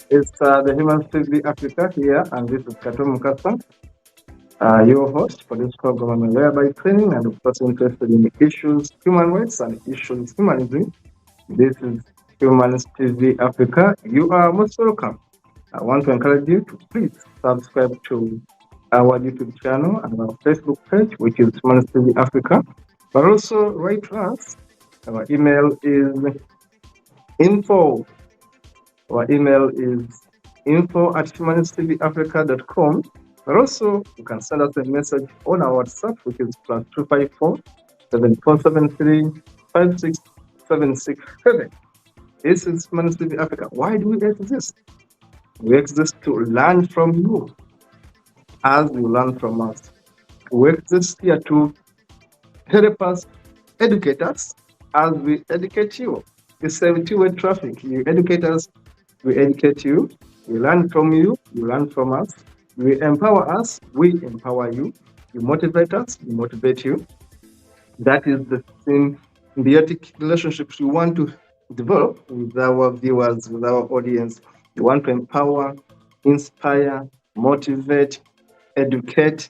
It's the Human TV Africa here, and this is Kato Mukasa, your host for this program. I'm a lawyer by training and, of course, interested in issues, human rights, and issues humanism. This is Humans TV Africa. You are most welcome. I want to encourage you to please subscribe to our YouTube channel and our Facebook page, which is Humans TV Africa. But also write to us. Our email is info. Our email is info@humanistvafrica.com. But also, you can send us a message on our WhatsApp, which is +254 7473 56767. This is Humanist TV Africa. Why do we exist? We exist to learn from you as you learn from us. We exist here to help us, educate us as we educate you. It's a two-way traffic. You educate us, we educate you. We learn from you, you learn from us. We empower us, we empower you. You motivate us, we motivate you. That is the symbiotic relationships we want to develop with our viewers, with our audience. We want to empower, inspire, motivate, educate,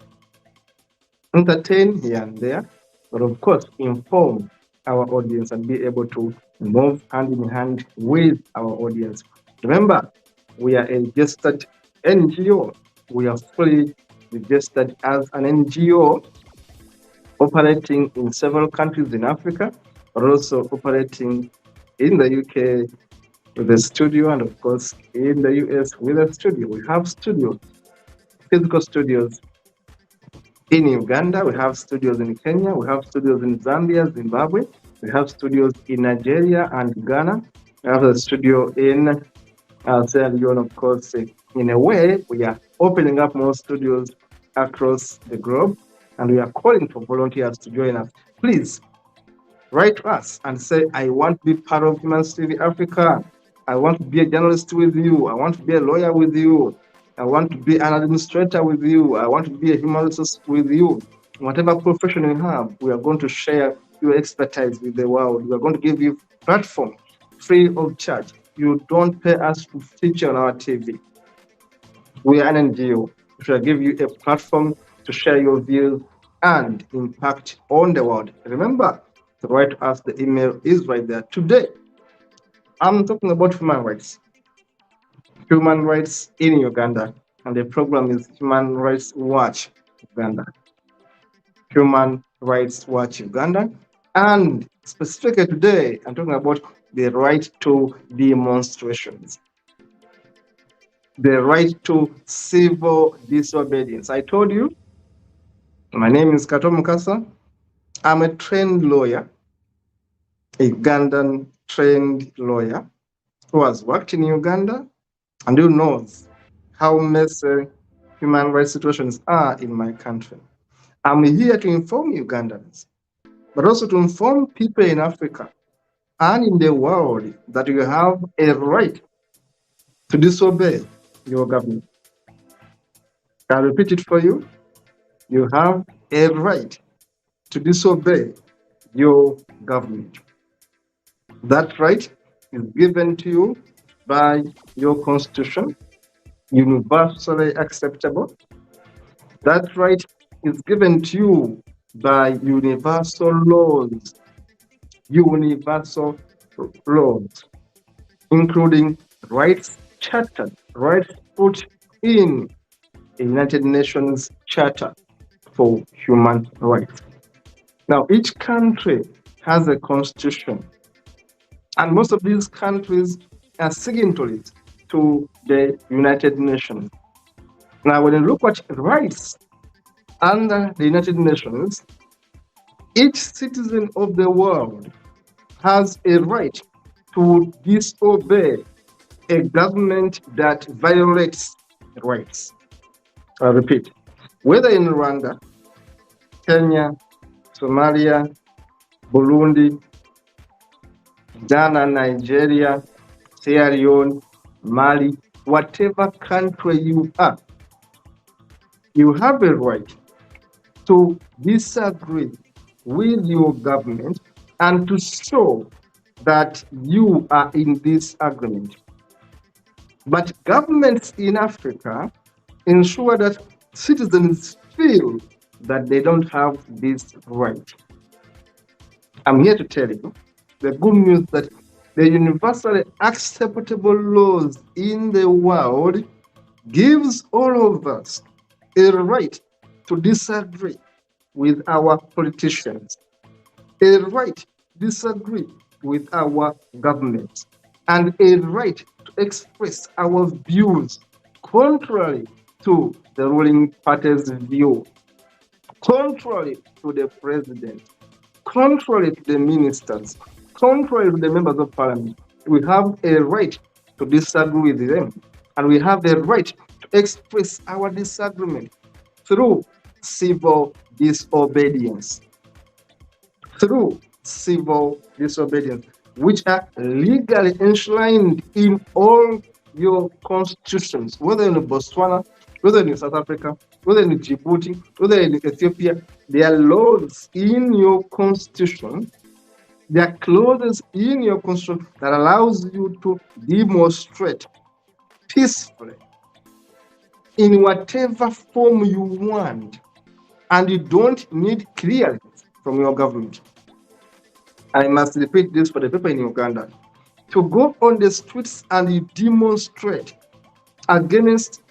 entertain here and there, but of course, inform our audience and be able to move hand in hand with our audience. Remember, we are a registered NGO. We are fully registered as an NGO operating in several countries in Africa, but also operating in the UK with a studio, and of course in the US with a studio. We have studios, physical studios in Uganda, we have studios in Kenya, we have studios in Zambia, Zimbabwe, we have studios in Nigeria and Ghana, we have a studio in Sierra Leone, of course. In a way, we are opening up more studios across the globe, and we are calling for volunteers to join us. Please write to us and say, I want to be part of Humans TV Africa. I want to be a journalist with you. I want to be a lawyer with you. I want to be an administrator with you. I want to be a human resource with you. Whatever profession you have, we are going to share your expertise with the world. We are going to give you platform free of charge. You don't pay us to feature on our TV. We are an NGO. We shall give you a platform to share your views and impact on the world. Remember to write to us. The email is right there. Today, I'm talking about human rights. Human rights in Uganda. And the program is Human Rights Watch Uganda. Human Rights Watch Uganda. And specifically today, I'm talking about the right to demonstrations, the right to civil disobedience. I told you, my name is Kato Mukasa. I'm a trained lawyer, a Ugandan trained lawyer who has worked in Uganda and who knows how messy human rights situations are in my country. I'm here to inform Ugandans, but also to inform people in Africa and in the world that you have a right to disobey your government. I'll repeat it for you. You have a right to disobey your government. That right is given to you by your constitution, universally acceptable. That right is given to you by universal laws, including rights charter, rights put in the United Nations Charter for Human Rights. Now, each country has a constitution, and most of these countries are signatories to the United Nations. Now, when you look at rights under the United Nations, each citizen of the world has a right to disobey a government that violates rights. I repeat, whether in Rwanda, Kenya, Somalia, Burundi, Ghana, Nigeria, Sierra Leone, Mali, whatever country you are, you have a right to disagree with your government and to show that you are in disagreement. But governments in Africa ensure that citizens feel that they don't have this right. I'm here to tell you the good news that the universally acceptable laws in the world gives all of us a right to disagree with our politicians, a right to disagree with our government, and a right to express our views contrary to the ruling party's view, contrary to the president, contrary to the ministers, contrary to the members of parliament. We have a right to disagree with them, and we have the right to express our disagreement through civil disobedience. Through civil disobedience, which are legally enshrined in all your constitutions, whether in Botswana, whether in South Africa, whether in Djibouti, whether in Ethiopia. There are laws in your constitution, there are clauses in your constitution that allows you to demonstrate peacefully in whatever form you want, and you don't need clearance from your government. I must repeat this for the people in Uganda. To go on the streets and you demonstrate against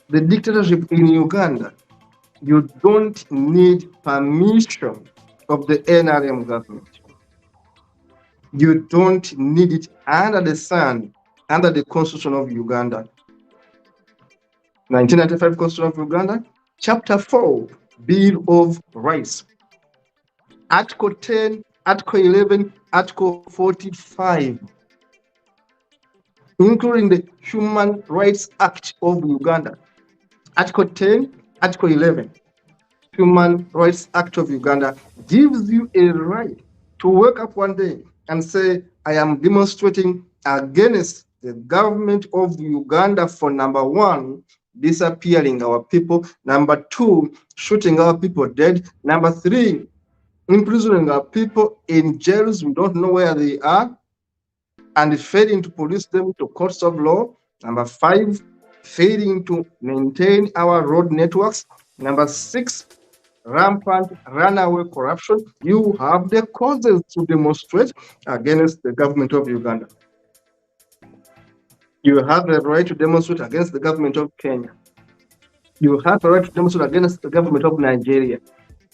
the dictatorship in Uganda, you don't need permission of the NRM government. You don't need it under the sun, under the Constitution of Uganda. 1995 Constitution of Uganda, Chapter 4, Bill of Rights. Article 10, Article 11, Article 45, including the Human Rights Act of Uganda. Article 10, Article 11, Human Rights Act of Uganda gives you a right to wake up one day and say, I am demonstrating against the government of Uganda for number one, disappearing our people, number two, shooting our people dead, number three, imprisoning our people in jails, we don't know where they are, and failing to police them to courts of law, number five, failing to maintain our road networks, number six, rampant runaway corruption. You have the causes to demonstrate against the government of Uganda. You have the right to demonstrate against the government of Kenya. You have the right to demonstrate against the government of Nigeria.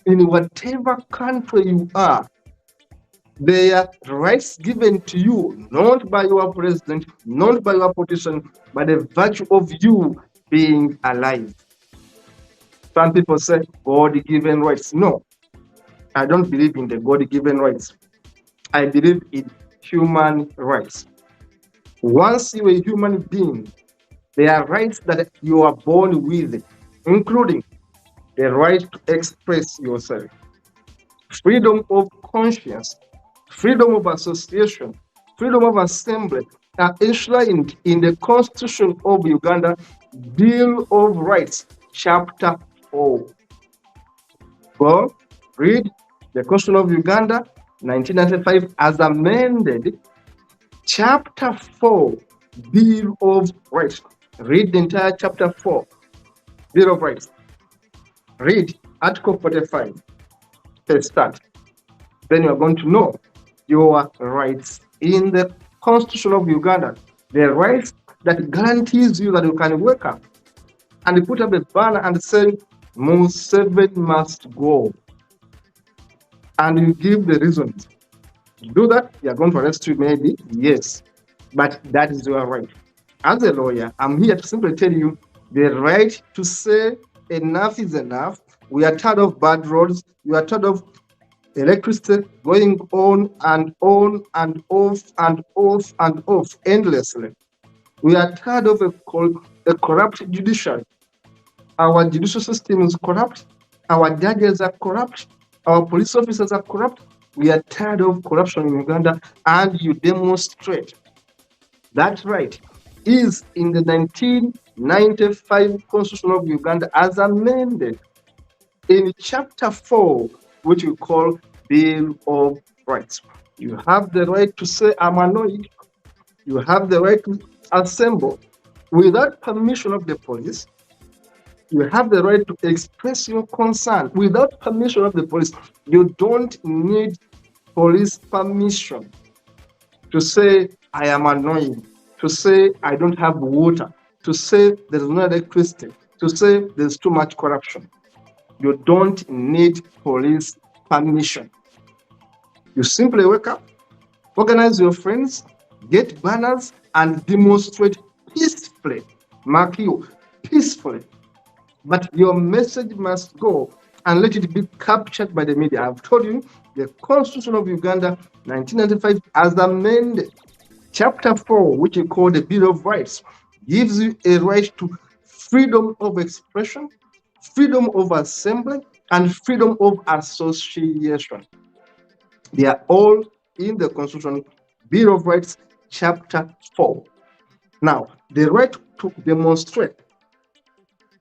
In whatever country you are, there are rights given to you, not by your president, not by your politician, by the virtue of you being alive. Some people say God-given rights. No, I don't believe in the God-given rights. I believe in human rights. Once you're a human being, there are rights that you are born with, including the right to express yourself, freedom of conscience, freedom of association, freedom of assembly are enshrined in the Constitution of Uganda, Bill of Rights, Chapter 4. Go read the Constitution of Uganda, 1995, as amended, Chapter 4, Bill of Rights. Read the entire Chapter 4, Bill of Rights. Read Article 45, first start. Then you are going to know your rights in the Constitution of Uganda, the rights that guarantees you that you can wake up and put up a banner and say, Museveni must go. And you give the reasons. You do that, you are going to arrest you maybe, yes. but that is your right. As a lawyer, I'm here to simply tell you the right to say enough is enough. We are tired of bad roads. We are tired of electricity going on and off and off and off endlessly. We are tired of a corrupt judiciary. Our judicial system is corrupt. Our judges are corrupt. Our police officers are corrupt. We are tired of corruption in Uganda, and you demonstrate. That right is in the 1995 Constitution of Uganda as amended in Chapter 4, which we call Bill of Rights. You have the right to say, I'm annoyed. You have the right to assemble without permission of the police. You have the right to express your concern without permission of the police. You don't need police permission to say, I am annoyed, to say, I don't have water, to say, there is no electricity, to say, there's too much corruption. You don't need police permission. You simply wake up, organize your friends, get banners, and demonstrate peacefully. Mark you, peacefully. But your message must go and let it be captured by the media. I've told you the Constitution of Uganda, 1995, as amended, Chapter 4, which we call the Bill of Rights, gives you a right to freedom of expression, freedom of assembly, and freedom of association. They are all in the Constitution, Bill of Rights, Chapter 4. Now, the right to demonstrate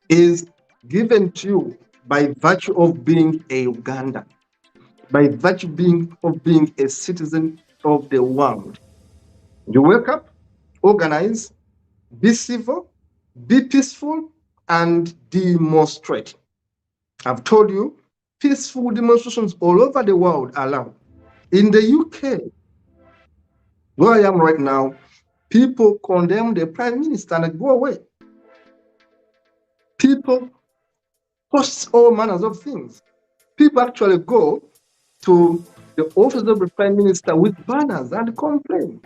is given to you by virtue of being a Ugandan, by virtue of being a citizen of the world. You wake up, organize, be civil, be peaceful, and demonstrate. I've told you, peaceful demonstrations all over the world are allowed. In the UK, where I am right now, people condemn the Prime Minister and go away. People post all manners of things. People actually go to the office of the Prime Minister with banners and complain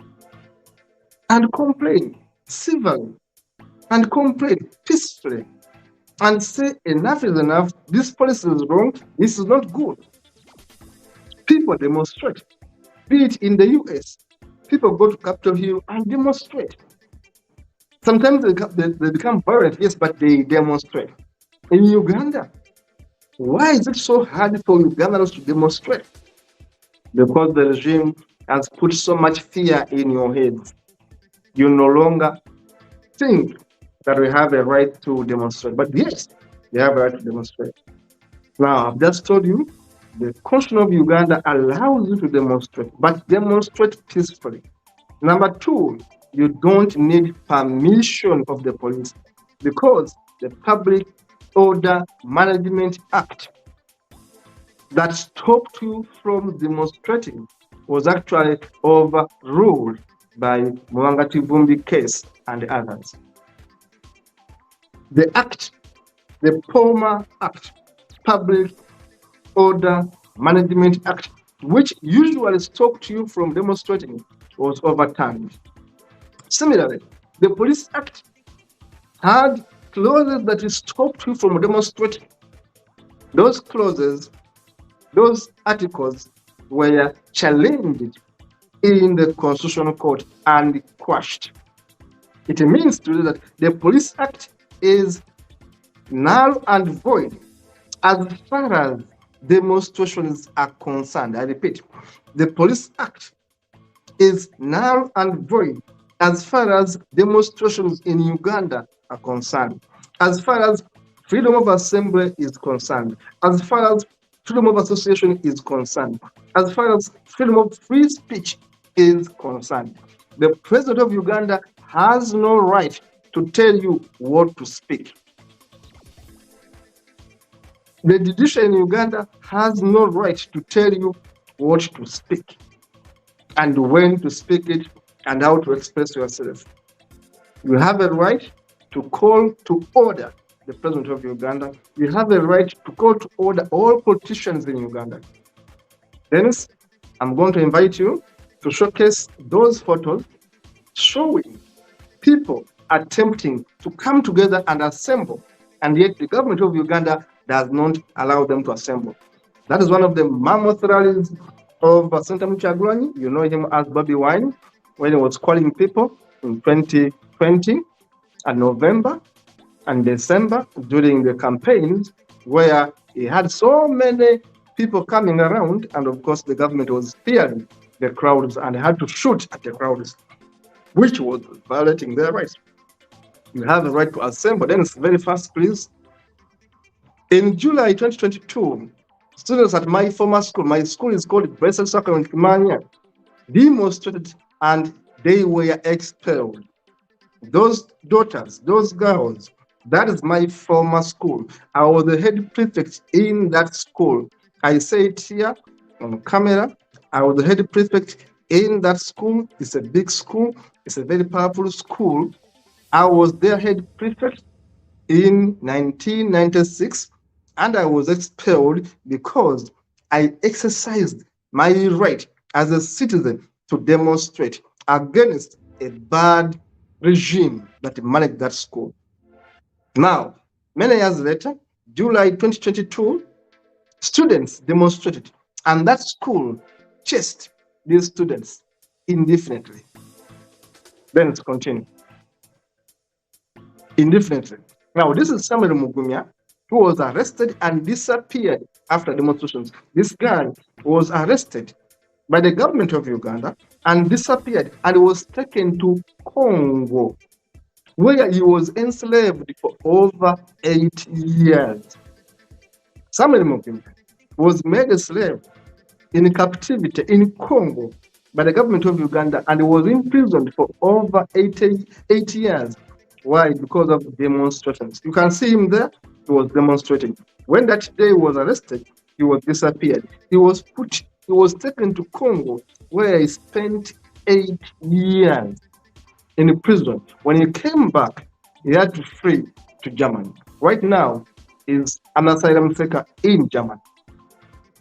civilly, and complain peacefully, and say enough is enough, this policy is wrong, this is not good. People demonstrate. Be it in the US, people go to Capitol Hill and demonstrate. Sometimes they become violent, yes, but they demonstrate. In Uganda, why is it so hard for Ugandans to demonstrate? Because the regime has put so much fear in your heads. You no longer think that we have a right to demonstrate. But yes, you have a right to demonstrate. Now, I've just told you, the Constitution of Uganda allows you to demonstrate, but demonstrate peacefully. Number two, you don't need permission of the police, because the Public Order Management Act that stopped you from demonstrating was actually overruled by Mwangati Vumbi case and others. The act, the POMA Act, Public Order Management Act, which usually stopped you from demonstrating, was overturned. Similarly, the Police Act had clauses that stopped you from demonstrating. Those clauses, those articles were challenged in the Constitutional Court and quashed. It means to that the Police Act is null and void as far as demonstrations are concerned. I repeat, the Police Act is null and void as far as demonstrations in Uganda are concerned, as far as freedom of assembly is concerned, as far as freedom of association is concerned, as far as freedom of free speech is concerned. The President of Uganda has no right to tell you what to speak. The judiciary in Uganda has no right to tell you what to speak and when to speak it and how to express yourself. You have a right to call to order the President of Uganda. You have a right to call to order all politicians in Uganda. Dennis, I'm going to invite you to showcase those photos showing people attempting to come together and assemble, and yet the government of Uganda does not allow them to assemble. That is one of the mammoth rallies of Senator Kyagulanyi. You know him as Bobby Wine, when he was calling people in 2020 and November and December during the campaigns, where he had so many people coming around, and of course the government was fearing the crowds and had to shoot at the crowds, which was violating their rights. You have the right to assemble. Then it's very fast, please. In July 2022, students at my former school, my school is called Blessed Sacrament Kimanya, demonstrated and they were expelled. Those daughters, those girls, that is my former school. I was the head prefect in that school. I say it here on camera. I was the head prefect in that school. It's a big school. It's a very powerful school. I was their head prefect in 1996, and I was expelled because I exercised my right as a citizen to demonstrate against a bad regime that managed that school. Now, many years later, July 2022, students demonstrated, and that school chased these students indefinitely. Then it's continued. Indefinitely. Now, this is Samuel Mugumya, who was arrested and disappeared after demonstrations. This guy was arrested by the government of Uganda and disappeared and was taken to Congo, where he was enslaved for over 8 years. Samuel Mugumya was made a slave in captivity in Congo by the government of Uganda and was imprisoned for over 8 years. Why? Because of demonstrations. You can see him there. He was demonstrating. When that day he was arrested, he was disappeared. He was taken to Congo, where he spent 8 years in prison. When he came back, he had to flee to Germany. Right now, he's an asylum seeker in Germany.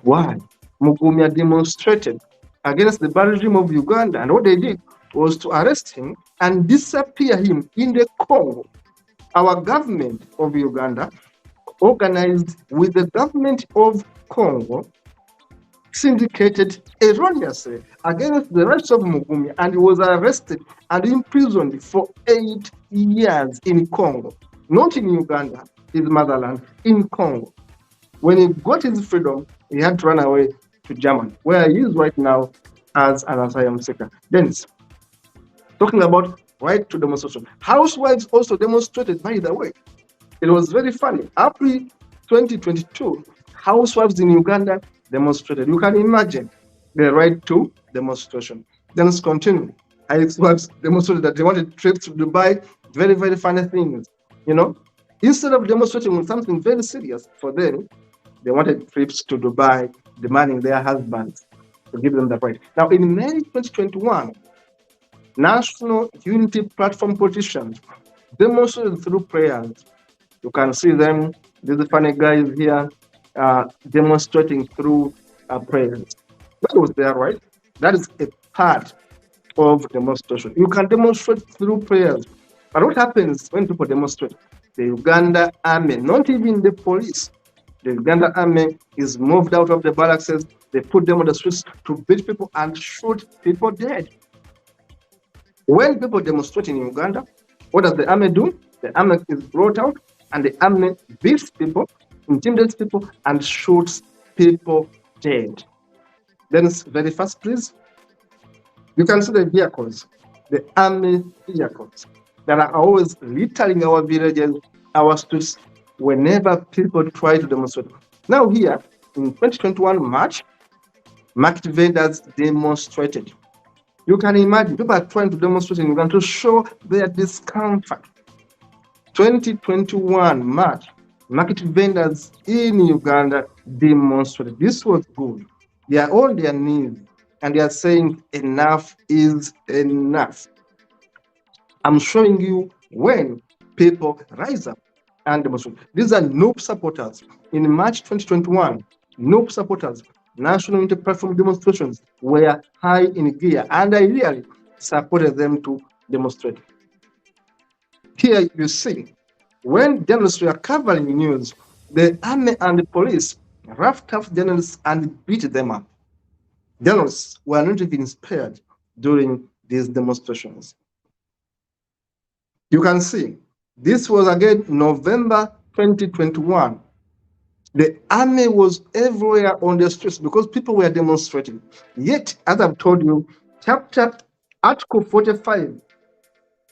Why? Mugumya demonstrated against the bad regime of Uganda, and what they did was to arrest him and disappear him in the Congo. Our government of Uganda, organized with the government of Congo, syndicated erroneously against the rights of Mugumya, and he was arrested and imprisoned for 8 years in Congo, not in Uganda, his motherland, in Congo. When he got his freedom, he had to run away to Germany, where he is right now as an asylum seeker. Then, talking about right to demonstration, housewives also demonstrated, by the way. It was very funny. April 2022, housewives in Uganda demonstrated. You can imagine the right to demonstration. Then let's continue. Housewives demonstrated that they wanted trips to Dubai, very, very funny things. You know, instead of demonstrating on something very serious for them, they wanted trips to Dubai, demanding their husbands to give them the right. Now, in May 2021, National Unity Platform politicians demonstrated through prayers. You can see them, these funny guys here, demonstrating through prayers. That was their right. That is a part of demonstration. You can demonstrate through prayers. But what happens when people demonstrate? The Uganda army, not even the police, the Uganda army is moved out of the barracks. They put them on the streets to beat people and shoot people dead. When people demonstrate in Uganda, what does the army do? The army is brought out and the army beats people, intimidates people, and shoots people dead. Then it's very fast, please. You can see the vehicles, the army vehicles that are always littering our villages, our streets, whenever people try to demonstrate. Now here, in 2021 March, market vendors demonstrated. You can imagine people are trying to demonstrate in Uganda to show their discomfort. 2021 March, market vendors in Uganda demonstrated. This was good. They are on their knees and they are saying enough is enough. I'm showing you when people rise up and demonstrate. These are NUP supporters. In March 2021, NUP supporters, National Unity Platform demonstrations, were high in gear, and I really supported them to demonstrating. Here you see, when journalists were covering news, the army and the police roughed up journalists and beat them up. Journalists were not even spared during these demonstrations. You can see, this was again November 2021. The army was everywhere on the streets because people were demonstrating. Yet, as I've told you, Article 45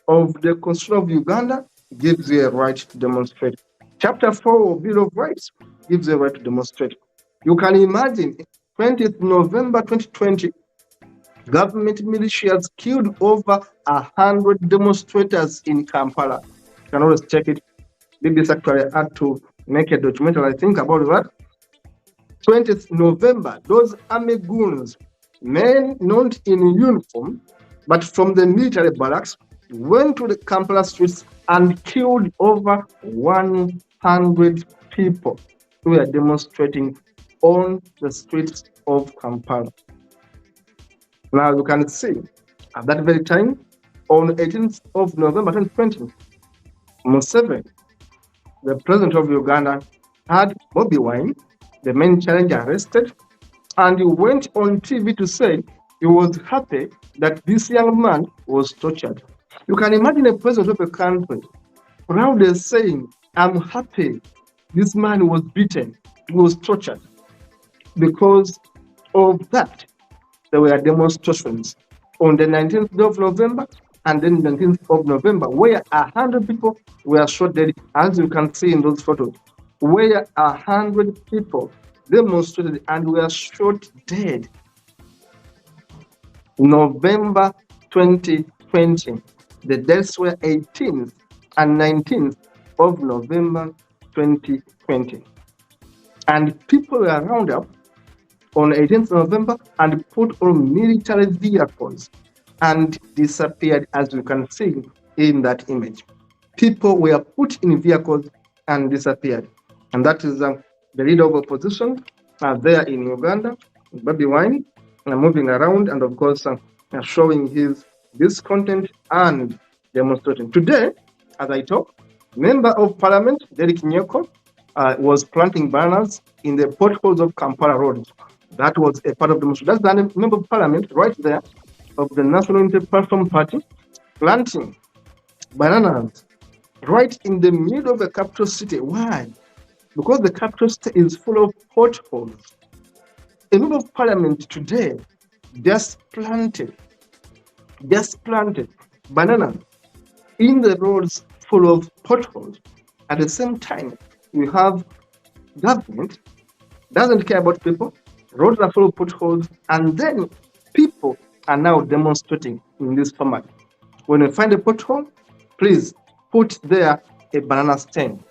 of the Constitution of Uganda gives you a right to demonstrate. Chapter 4 of Bill of Rights gives you a right to demonstrate. You can imagine, 20th November 2020, government militias killed over 100 demonstrators in Kampala. You can always check it. BBC actually had to make a documentary, I think, about that. 20th November, those army goons, men not in uniform, but from the military barracks, went to the Kampala streets and killed over 100 people who were demonstrating on the streets of Kampala. Now you can see, at that very time, on 18th of November 2020, Museveni, the president of Uganda, had Bobi Wine, the main challenger, arrested, and he went on TV to say he was happy that this young man was tortured. You can imagine a president of a country proudly saying, I'm happy this man was beaten, he was tortured. Because of that, there were demonstrations on the 19th of November and then 19th of November, where 100 people were shot dead, as you can see in those photos, where 100 people demonstrated and were shot dead. November 2020, the deaths were 18th and 19th of November 2020. And people were rounded up on 18th November and put on military vehicles and disappeared, as you can see in that image. People were put in vehicles and disappeared. And that is the leader of opposition there in Uganda, Bobi Wine, moving around and, of course, showing his discontent and demonstrating. Today, as I talk, Member of Parliament, Derek Nyeko, was planting banners in the potholes of Kampala Road. That was a part of the demonstration. That's the Member of Parliament right there of the National Unity Platform Party, planting bananas right in the middle of the capital city. Why? Because the capital city is full of potholes. A Member of Parliament today just planted bananas in the roads full of potholes. At the same time, we have government doesn't care about people, roads are full of potholes, and then people are now demonstrating in this format. When you find a pothole, please put there a banana stand.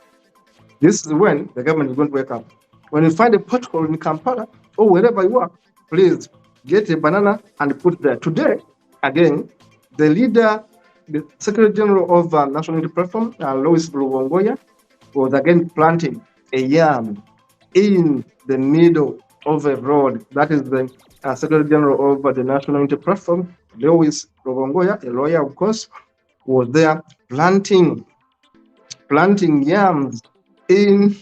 This is when the government is going to wake up. When you find a pothole in Kampala or wherever you are, please get a banana and put there. Today, again, the leader, the Secretary General of National Unity Platform, Lois Rubongoya, was again planting a yam in the middle of a road. That is the Secretary General of the National Unity Platform, Lois Rubongoya, a lawyer, of course, was there planting yams in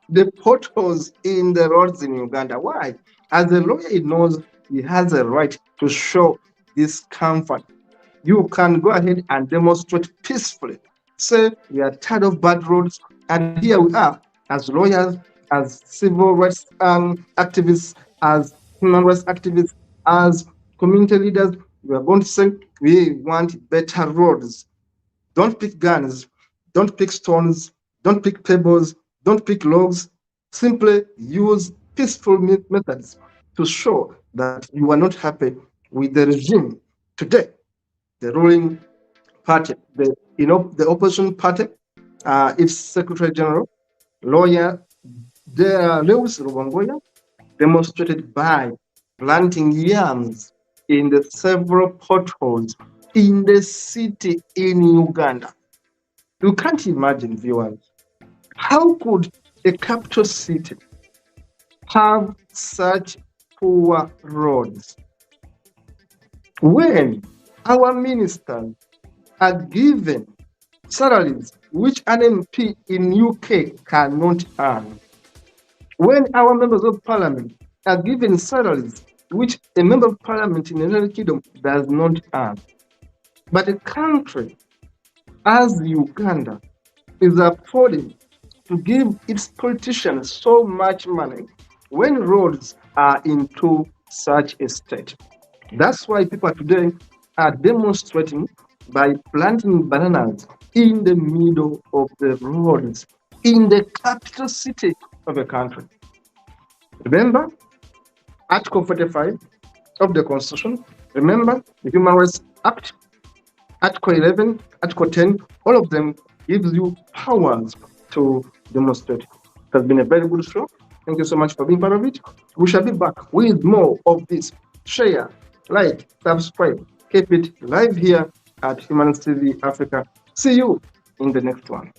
the potholes in the roads in Uganda. Why? As a lawyer, he knows he has a right to show discomfort. You can go ahead and demonstrate peacefully. Say we are tired of bad roads, and here we are as lawyers, as civil rights activists, as human rights activists, as community leaders. We are going to say we want better roads. Don't pick guns, don't pick stones, don't pick pebbles, don't pick logs. Simply use peaceful methods to show that you are not happy with the regime today. The ruling party, the opposition party, its Secretary General, lawyer Lois Rubongoya, demonstrated by planting yams in the several potholes in the city in Uganda. You can't imagine, viewers, how could a capital city have such poor roads when our ministers are given salaries which an MP in UK cannot earn. When our members of parliament are given salaries which a member of parliament in the United Kingdom does not earn. But a country as Uganda is affording to give its politicians so much money when roads are into such a state. That's why people today are demonstrating by planting bananas in the middle of the roads in the capital city of a country. Remember Article 45 of the Constitution. Remember the Human Rights Act, Article 11, Article 10, all of them gives you powers to demonstrate. It has been a very good show. Thank you so much for being part of it. We shall be back with more of this. Share, like, subscribe. Keep it live here at Humanist TV Africa. See you in the next one.